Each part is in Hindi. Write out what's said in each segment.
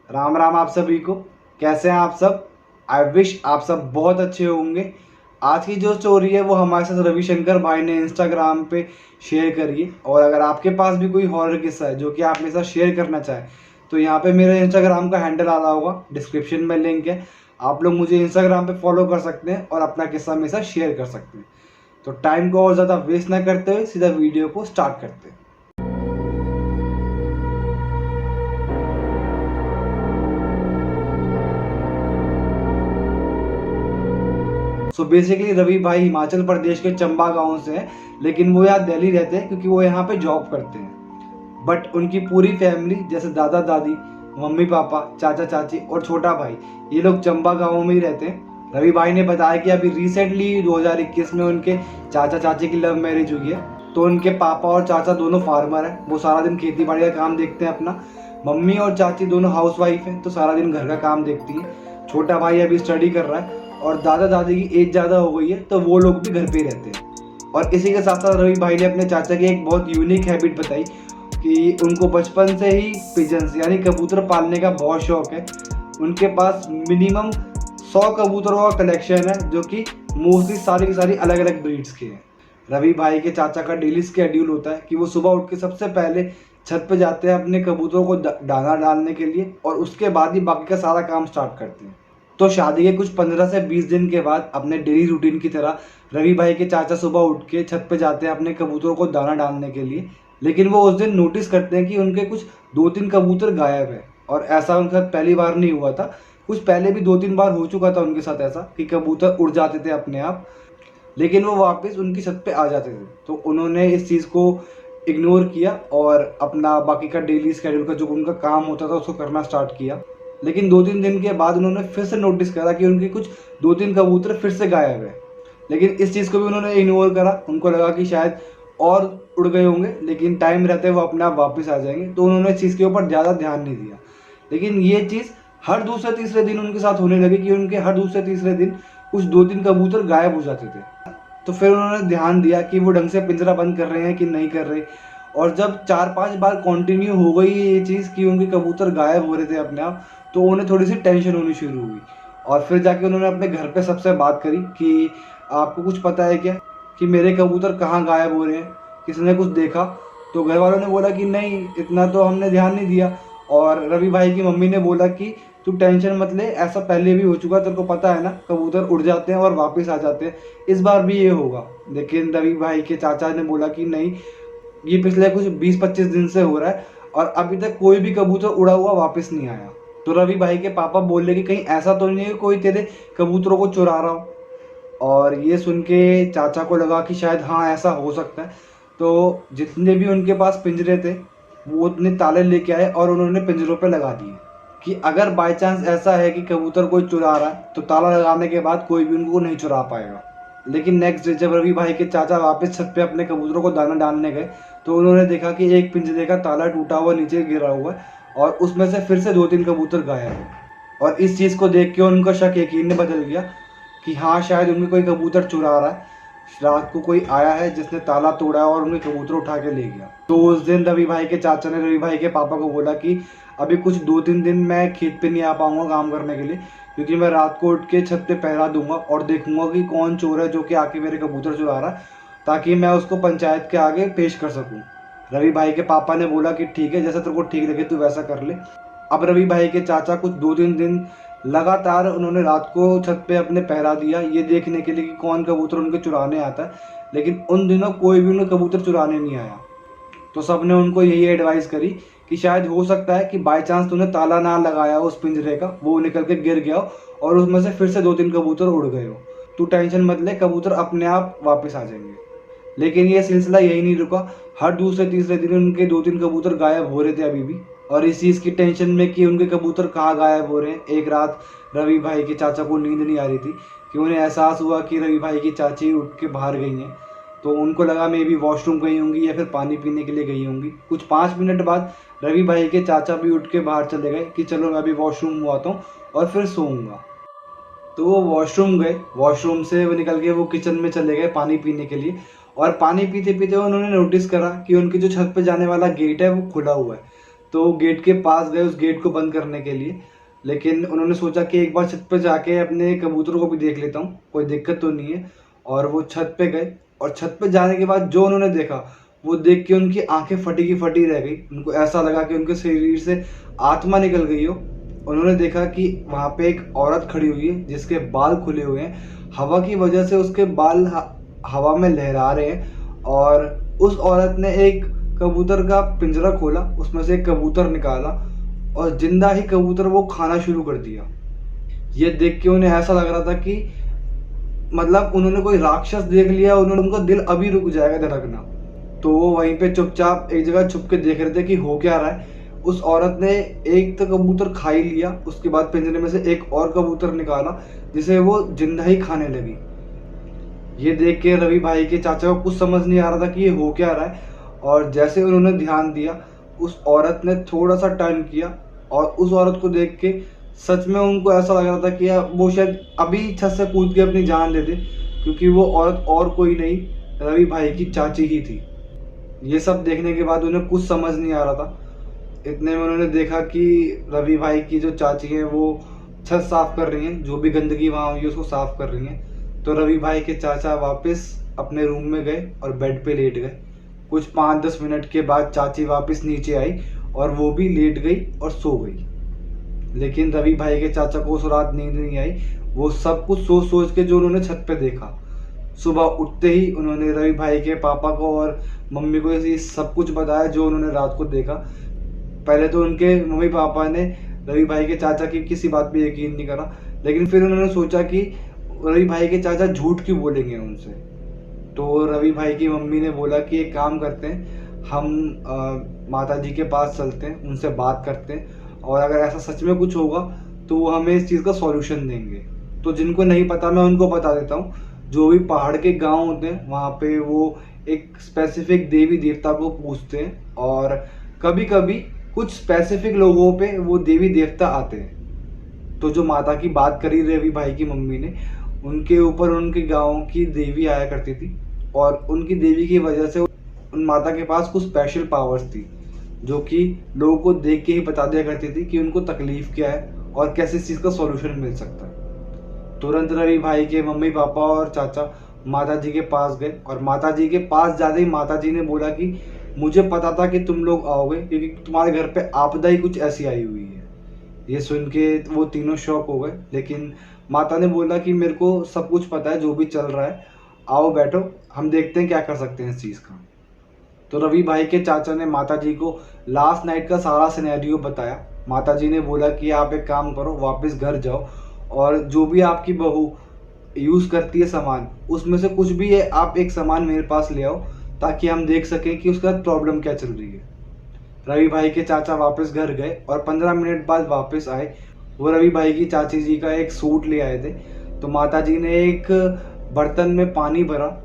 राम राम आप सभी को। कैसे हैं आप सब? आई विश आप सब बहुत अच्छे होंगे। आज की जो स्टोरी है वो हमारे साथ रविशंकर भाई ने इंस्टाग्राम पे शेयर करी है, और अगर आपके पास भी कोई हॉरर किस्सा है जो कि आप मेरे साथ शेयर करना चाहें तो यहाँ पे मेरे इंस्टाग्राम का हैंडल आ रहा होगा, डिस्क्रिप्शन में लिंक है। आप लोग मुझे इंस्टाग्राम पे फॉलो कर सकते हैं और अपना किस्सा मेरे साथ शेयर कर सकते हैं। तो टाइम को और ज़्यादा वेस्ट ना करते हुए सीधा वीडियो को स्टार्ट करते हैं। सो बेसिकली रवि भाई हिमाचल प्रदेश के चंबा गांव से हैं, लेकिन वो यहाँ दिल्ली रहते हैं क्योंकि वो यहाँ पे जॉब करते हैं। बट उनकी पूरी फैमिली जैसे दादा दादी, मम्मी पापा, चाचा चाची और छोटा भाई, ये लोग चंबा गांव में ही रहते हैं। रवि भाई ने बताया कि अभी रिसेंटली 2021 में उनके चाचा चाची की लव मैरिज हुई है। तो उनके पापा और चाचा दोनों फार्मर हैं, वो सारा दिन खेती बाड़ी का काम देखते हैं अपना। मम्मी और चाची दोनों हाउसवाइफ हैं, तो सारा दिन घर का काम देखती हैं। छोटा भाई अभी स्टडी कर रहा है और दादा दादी की एज ज़्यादा हो गई है, तो वो लोग भी घर पे ही रहते हैं। और इसी के साथ साथ रवि भाई ने अपने चाचा की एक बहुत यूनिक हैबिट बताई कि उनको बचपन से ही पिजन्स यानी कबूतर पालने का बहुत शौक है। उनके पास मिनिमम 100 कबूतरों का कलेक्शन है, जो कि मोस्टली सारी की सारी अलग अलग ब्रीड्स के हैं। रवि भाई के चाचा का डेली स्केड्यूल होता है कि वो सुबह उठ के सबसे पहले छत पे जाते हैं अपने कबूतरों को दाना डालने के लिए, और उसके बाद ही बाकी का सारा काम स्टार्ट करते हैं। तो शादी के कुछ 15 से 20 दिन के बाद अपने डेली रूटीन की तरह रवि भाई के चाचा सुबह उठ के छत पे जाते हैं अपने कबूतरों को दाना डालने के लिए। लेकिन वो उस दिन नोटिस करते हैं कि उनके कुछ 2-3 कबूतर गायब है, और ऐसा उनके साथ पहली बार नहीं हुआ था। कुछ पहले भी 2-3 बार हो चुका था उनके साथ ऐसा कि कबूतर उड़ जाते थे अपने आप, लेकिन वो वापस उनकी छत पे आ जाते थे। तो उन्होंने इस चीज़ को इग्नोर किया और अपना बाकी का डेली स्केड्यूल का जो उनका काम होता था उसको करना स्टार्ट किया। लेकिन 2-3 दिन के बाद उन्होंने फिर से नोटिस करा कि उनके कुछ 2-3 कबूतर फिर से गायब है। लेकिन इस चीज़ को भी उन्होंने इग्नोर करा। उनको लगा कि शायद और उड़ गए होंगे, लेकिन टाइम रहते वो अपने आप वापस आ जाएंगे, तो उन्होंने इस चीज़ के ऊपर ज़्यादा ध्यान नहीं दिया। लेकिन ये चीज़ हर दूसरे तीसरे दिन उनके साथ होने लगी कि उनके हर दूसरे तीसरे दिन कुछ 2-3 कबूतर गायब हो जाते थे। तो फिर उन्होंने ध्यान दिया कि वो ढंग से पिंजरा बंद कर रहे हैं कि नहीं कर रहे। और जब 4-5 बार कंटिन्यू हो गई ये चीज़ कि उनके कबूतर गायब हो रहे थे अपने आप, तो उन्हें थोड़ी सी टेंशन होनी शुरू हुई। और फिर जाके उन्होंने अपने घर पे सबसे बात करी कि आपको कुछ पता है क्या कि मेरे कबूतर कहाँ गायब हो रहे हैं, किसी ने कुछ देखा? तो घर वालों ने बोला कि नहीं, इतना तो हमने ध्यान नहीं दिया। और रवि भाई की मम्मी ने बोला कि तू टेंशन मत ले, ऐसा पहले भी हो चुका, तेरे को पता है ना, कबूतर उड़ जाते हैं और वापस आ जाते हैं, इस बार भी ये होगा। लेकिन रवि भाई के चाचा ने बोला कि नहीं, ये पिछले कुछ 20-25 दिन से हो रहा है और अभी तक कोई भी कबूतर उड़ा हुआ वापस नहीं आया। तो रवि भाई के पापा बोले कि कहीं ऐसा तो नहीं है कोई तेरे कबूतरों को चुरा रहा हो। और ये सुन के चाचा को लगा कि शायद हाँ ऐसा हो सकता है। तो जितने भी उनके पास पिंजरे थे वो उतने ताले लेके आए और उन्होंने पिंजरों पे लगा दिए कि अगर बाय चांस ऐसा है कि कबूतर कोई चुरा रहा है तो ताला लगाने के बाद कोई भी उनको नहीं चुरा पाएगा। लेकिन नेक्स्ट डे जब रवि भाई के चाचा वापस छत पे अपने कबूतरों को दाना डालने गए, तो उन्होंने देखा कि एक पिंजरे का ताला टूटा हुआ नीचे गिरा हुआ है और उसमें से फिर से 2-3 कबूतर गायब है। और इस चीज़ को देख के उनका शक यकीन में बदल गया कि हाँ शायद उनमें कोई कबूतर चुरा रहा है, रात को कोई आया है जिसने ताला तोड़ा और उनके कबूतर उठा के ले गया। तो उस दिन रवि भाई के चाचा ने रवि भाई के पापा को बोला कि अभी कुछ 2-3 दिन मैं खेत पे नहीं आ पाऊंगा काम करने के लिए, क्योंकि मैं रात को उठ के छत पे पहरा दूंगा और देखूंगा कि कौन चोर है जो कि आके मेरे कबूतर चुरा रहा है, ताकि मैं उसको पंचायत के आगे पेश कर सकूं। रवि भाई के पापा ने बोला कि ठीक है, जैसा तेरे को ठीक लगे तू वैसा कर ले। अब रवि भाई के चाचा कुछ 2-3 दिन लगातार उन्होंने रात को छत पे अपने पहरा दिया, ये देखने के लिए कि कौन कबूतर उनके चुराने आता है। लेकिन उन दिनों कोई भी उन्हें कबूतर चुराने नहीं आया। तो सब ने उनको यही एडवाइस करी कि शायद हो सकता है कि बाय चांस तूने ताला ना लगाया हो उस पिंजरे का, वो निकल के गिर गया हो और उसमें से फिर से 2-3 कबूतर उड़ गए हो। तू टेंशन मत ले, कबूतर अपने आप वापस आ जाएंगे। लेकिन ये सिलसिला यही नहीं रुका। हर दूसरे तीसरे दिन उनके 2-3 कबूतर गायब हो रहे थे अभी भी। और इस चीज़ की टेंशन में कि उनके कबूतर कहाँ गायब हो रहे हैं, एक रात रवि भाई के चाचा को नींद नहीं आ रही थी कि उन्हें एहसास हुआ कि रवि भाई की चाची उठ के बाहर गई हैं। तो उनको लगा मे बी वॉशरूम गई होंगी या फिर पानी पीने के लिए गई होंगी। कुछ 5 मिनट बाद रवि भाई के चाचा भी उठ के बाहर चले गए कि चलो मैं अभी वॉशरूम हुआ आता हूँ और फिर सोऊंगा। तो वो वॉशरूम गए, वॉशरूम से वो निकल के वो किचन में चले गए पानी पीने के लिए। और पानी पीते पीते उन्होंने नोटिस करा कि उनकी जो छत पे जाने वाला गेट है वो खुला हुआ है। तो वो गेट के पास गए उस गेट को बंद करने के लिए, लेकिन उन्होंने सोचा कि एक बार छत पर जाके अपने कबूतरों को भी देख लेता हूँ, कोई दिक्कत तो नहीं है। और वो छत पे गए और छत पे जाने के बाद जो उन्होंने देखा वो देख के उनकी आंखें फटी की फटी रह गई। उनको ऐसा लगा कि उनके शरीर से आत्मा निकल गई हो। उन्होंने देखा कि वहाँ पे एक औरत खड़ी हुई है जिसके बाल खुले हुए हैं, हवा की वजह से उसके बाल हवा में लहरा रहे हैं। और उस औरत ने एक कबूतर का पिंजरा खोला, उसमें से एक कबूतर निकाला और जिंदा ही कबूतर वो खाना शुरू कर दिया। ये देख के उन्हें ऐसा लग रहा था कि मतलब उन्होंने कोई राक्षस देख लिया, उन्होंने उनका दिल अभी रुक जाएगा धड़कना। तो वो वहीं पे चुपचाप एक जगह छुप के देख रहे थे कि हो क्या रहा है। उस औरत ने एक तो कबूतर खा ही लिया, उसके बाद पिंजरे में से एक और कबूतर निकाला जिसे वो जिंदा ही खाने लगी। ये देख के रवि भाई के चाचा को कुछ समझ नहीं आ रहा था कि ये हो क्या रहा है। और जैसे उन्होंने ध्यान दिया, उस औरत ने थोड़ा सा टर्न किया और उस औरत को देख के सच में उनको ऐसा लग रहा था कि यार वो शायद अभी छत से कूद के अपनी जान दे दे, क्योंकि वो औरत और कोई नहीं रवि भाई की चाची ही थी। ये सब देखने के बाद उन्हें कुछ समझ नहीं आ रहा था। इतने में उन्होंने देखा कि रवि भाई की जो चाची हैं वो छत साफ कर रही हैं, जो भी गंदगी वहाँ हुई है उसको साफ कर रही हैं। तो रवि भाई के चाचा वापस अपने रूम में गए और बेड पे लेट गए। कुछ 5-10 मिनट के बाद चाची वापस नीचे आई और वो भी लेट गई और सो गई। लेकिन रवि भाई के चाचा को उस रात नींद नहीं आई। वो सब कुछ सोच सोच के जो उन्होंने छत पे देखा। सुबह उठते ही उन्होंने रवि भाई के पापा को और मम्मी को ये सब कुछ बताया जो उन्होंने रात को देखा। पहले तो उनके मम्मी पापा ने रवि भाई के चाचा की किसी बात पे यकीन नहीं करा, लेकिन फिर उन्होंने सोचा कि रवि भाई के चाचा झूठ क्यों बोलेंगे उनसे। तो रवि भाई की मम्मी ने बोला कि एक काम करते हैं, हम माता जी के पास चलते हैं, उनसे बात करते हैं और अगर ऐसा सच में कुछ होगा तो वो हमें इस चीज़ का सॉल्यूशन देंगे। तो जिनको नहीं पता मैं उनको बता देता हूँ। जो भी पहाड़ के गांव होते हैं वहाँ पे वो एक स्पेसिफिक देवी देवता को पूजते हैं और कभी कभी कुछ स्पेसिफिक लोगों पे वो देवी देवता आते हैं। तो जो माता की बात करी रवि भाई की मम्मी ने, उनके ऊपर उनके गांव की देवी आया करती थी और उनकी देवी की वजह से उन माता के पास कुछ स्पेशल पावर्स थी जो कि लोगों को देख के ही बता दिया करती थी कि उनको तकलीफ क्या है और कैसे इस चीज़ का सॉल्यूशन मिल सकता है। तुरंत रवि भाई के मम्मी पापा और चाचा माता जी के पास गए और माता जी के पास जाते ही माता जी ने बोला कि मुझे पता था कि तुम लोग आओगे क्योंकि तुम्हारे घर पे आपदा ही कुछ ऐसी आई हुई है। ये सुन के वो तीनों शॉक हो गए, लेकिन माता ने बोला कि मेरे को सब कुछ पता है जो भी चल रहा है, आओ बैठो, हम देखते हैं क्या कर सकते हैं इस चीज़ का। तो रवि भाई के चाचा ने माता जी को लास्ट नाइट का सारा सिनेरियो बताया। माता जी ने बोला कि आप एक काम करो, वापस घर जाओ और जो भी आपकी बहू यूज़ करती है सामान, उसमें से कुछ भी है आप एक सामान मेरे पास ले आओ ताकि हम देख सकें कि उसका प्रॉब्लम क्या चल रही है। रवि भाई के चाचा वापस घर गए और 15 मिनट बाद वापस आए। वो रवि भाई की चाची जी का एक सूट ले आए थे। तो माता जी ने एक बर्तन में पानी भरा,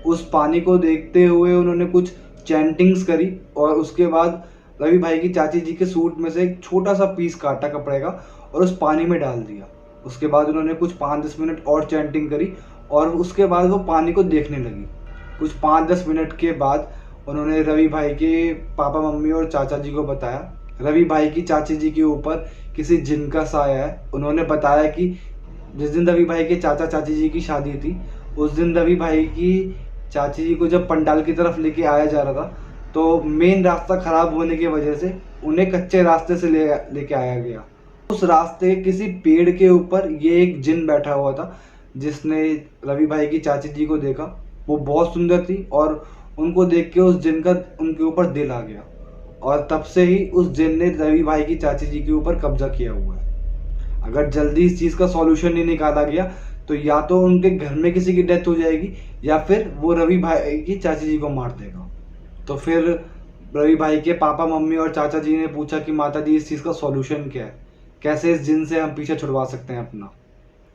उस पानी को देखते हुए उन्होंने कुछ चैंटिंग्स करी और उसके बाद रवि भाई की चाची जी के सूट में से एक छोटा सा पीस काटा कपड़े का और उस पानी में डाल दिया। उसके बाद उन्होंने कुछ 5-10 मिनट और चैंटिंग करी और उसके बाद वो पानी को देखने लगी। कुछ 5-10 मिनट के बाद उन्होंने रवि भाई के पापा मम्मी और चाचा जी को बताया। रवि भाई की चाची जी के ऊपर किसी जिन का साया है। उन्होंने बताया कि जिस दिन रवि भाई के चाचा चाची जी की शादी थी, उस दिन रवि भाई की चाची जी को जब पंडाल की तरफ लेके आया जा रहा था तो मेन रास्ता खराब होने की वजह से उन्हें कच्चे रास्ते से लेके आया गया। उस रास्ते किसी पेड़ के ऊपर ये एक जिन बैठा हुआ था जिसने रवि भाई की चाची जी को देखा। वो बहुत सुंदर थी और उनको देख के उस जिन का उनके ऊपर दिल आ गया और तब से ही उस जिन ने रवि भाई की चाची जी के ऊपर कब्जा किया हुआ है। अगर जल्दी इस चीज़ का सॉल्यूशन नहीं निकाला गया तो या तो उनके घर में किसी की डेथ हो जाएगी या फिर वो रवि भाई की चाची जी को मार देगा। तो फिर रवि भाई के पापा मम्मी और चाचा जी ने पूछा कि माता जी इस चीज़ का सॉल्यूशन क्या है, कैसे इस जिन से हम पीछे छुड़वा सकते हैं अपना।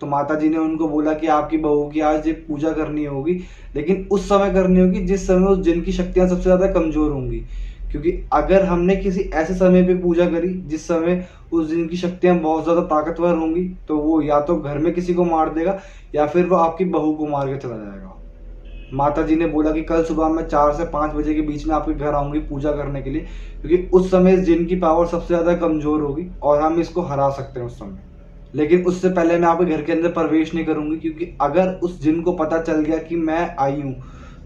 तो माता जी ने उनको बोला कि आपकी बहू की आज एक पूजा करनी होगी, लेकिन उस समय करनी होगी जिस समय उस जिन की शक्तियाँ सबसे ज़्यादा कमज़ोर होंगी। क्योंकि अगर हमने किसी ऐसे समय पे पूजा करी जिस समय उस जिन की शक्तियाँ बहुत ज़्यादा ताकतवर होंगी तो वो या तो घर में किसी को मार देगा या फिर वो आपकी बहू को मार के चला जाएगा। माता जी ने बोला कि कल सुबह मैं 4 से 5 बजे के बीच में आपके घर आऊँगी पूजा करने के लिए, क्योंकि उस समय इस जिन की पावर सबसे ज़्यादा कमज़ोर होगी और हम इसको हरा सकते हैं उस समय। लेकिन उससे पहले मैं आपके घर के अंदर प्रवेश नहीं करूँगी, क्योंकि अगर उस जिन को पता चल गया कि मैं आई हूँ,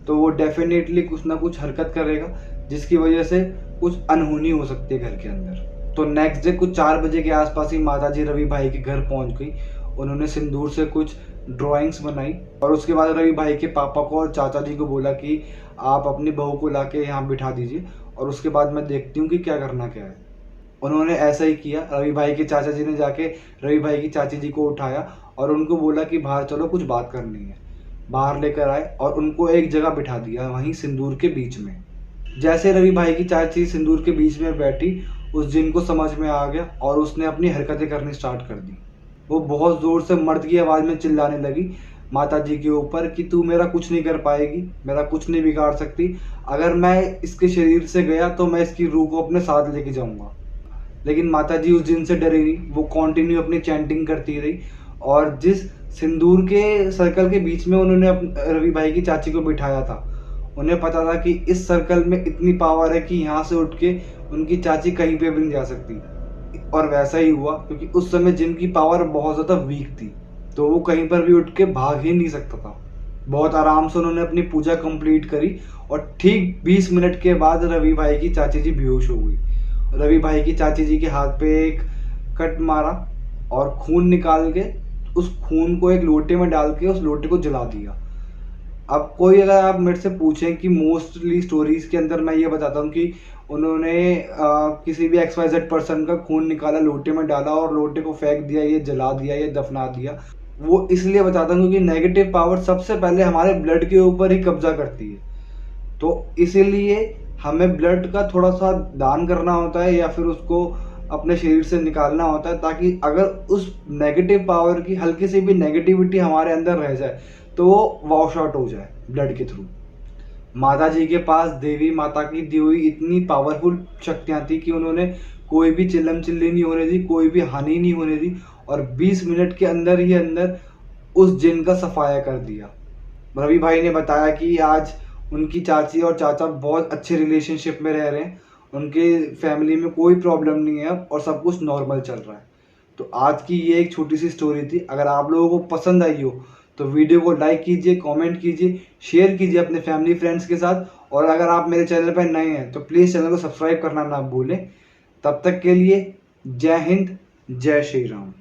तो वो डेफ़िनेटली कुछ ना कुछ हरकत करेगा, जिसकी वजह से कुछ अनहोनी हो सकती है घर के अंदर। तो नेक्स्ट डे कुछ 4 बजे के आस-पास ही माताजी रवि भाई के घर पहुँच गई। उन्होंने सिंदूर से कुछ ड्राइंग्स बनाई और उसके बाद रवि भाई के पापा को और चाचा जी को बोला कि आप अपनी बहू को लाके यहाँ बिठा दीजिए और उसके बाद मैं देखती हूँ कि क्या करना क्या है। उन्होंने ऐसा ही किया। रवि भाई के चाचा जी ने जाके रवि भाई की चाची जी को उठाया और उनको बोला कि बाहर चलो, कुछ बात करनी है। बाहर लेकर आए और उनको एक जगह बिठा दिया, वहीं सिंदूर के बीच में। जैसे रवि भाई की चाची सिंदूर के बीच में बैठी, उस जिन को समझ में आ गया और उसने अपनी हरकतें करनी स्टार्ट कर दी। वो बहुत ज़ोर से मर्द की आवाज़ में चिल्लाने लगी माताजी के ऊपर कि तू मेरा कुछ नहीं कर पाएगी, मेरा कुछ नहीं बिगाड़ सकती। अगर मैं इसके शरीर से गया तो मैं इसकी रूह को अपने साथ लेके जाऊँगा। लेकिन माताजी उस जिन से डरी नहीं, वो कंटिन्यू अपनी चैंटिंग करती रही और जिस सिंदूर के सर्कल के बीच में उन्होंने रवि भाई की चाची को बिठाया था, उन्हें पता था कि इस सर्कल में इतनी पावर है कि यहाँ से उठ के उनकी चाची कहीं पे भी नहीं जा सकती। और वैसा ही हुआ, क्योंकि उस समय जिनकी पावर बहुत ज़्यादा वीक थी, तो वो कहीं पर भी उठ के भाग ही नहीं सकता था। बहुत आराम से उन्होंने अपनी पूजा कंप्लीट करी और ठीक 20 मिनट के बाद रवि भाई की चाची जी बेहोश हो गई। रवि भाई की चाची जी के हाथ पे एक कट मारा और खून निकाल के उस खून को एक लोटे में डाल के उस लोटे को जला दिया। अब कोई अगर आप मेरे से पूछें कि मोस्टली स्टोरीज के अंदर मैं ये बताता हूँ कि उन्होंने किसी भी XYZ पर्सन का खून निकाला, लोटे में डाला और लोटे को फेंक दिया, ये जला दिया, ये दफना दिया। वो इसलिए बताता हूँ क्योंकि नेगेटिव पावर सबसे पहले हमारे ब्लड के ऊपर ही कब्जा करती है। तो इसीलिए हमें ब्लड का थोड़ा सा दान करना होता है या फिर उसको अपने शरीर से निकालना होता है, ताकि अगर उस नेगेटिव पावर की हल्की सी भी नेगेटिविटी हमारे अंदर रह जाए तो वो वॉश आउट हो जाए ब्लड के थ्रू। माता जी के पास देवी माता की दी हुई इतनी पावरफुल शक्तियाँ थी कि उन्होंने कोई भी चिल्लम चिल्ली नहीं होने दी, कोई भी हानि नहीं होने दी और 20 मिनट के अंदर ही अंदर उस जिन का सफाया कर दिया। रवि भाई ने बताया कि आज उनकी चाची और चाचा बहुत अच्छे रिलेशनशिप में रह रहे हैं, उनके फैमिली में कोई प्रॉब्लम नहीं है और सब कुछ नॉर्मल चल रहा है। तो आज की ये एक छोटी सी स्टोरी थी। अगर आप लोगों को पसंद आई हो तो वीडियो को लाइक कीजिए, कमेंट कीजिए, शेयर कीजिए अपने फैमिली फ्रेंड्स के साथ और अगर आप मेरे चैनल पर नए हैं तो प्लीज़ चैनल को सब्सक्राइब करना ना भूलें। तब तक के लिए जय हिंद, जय श्री राम।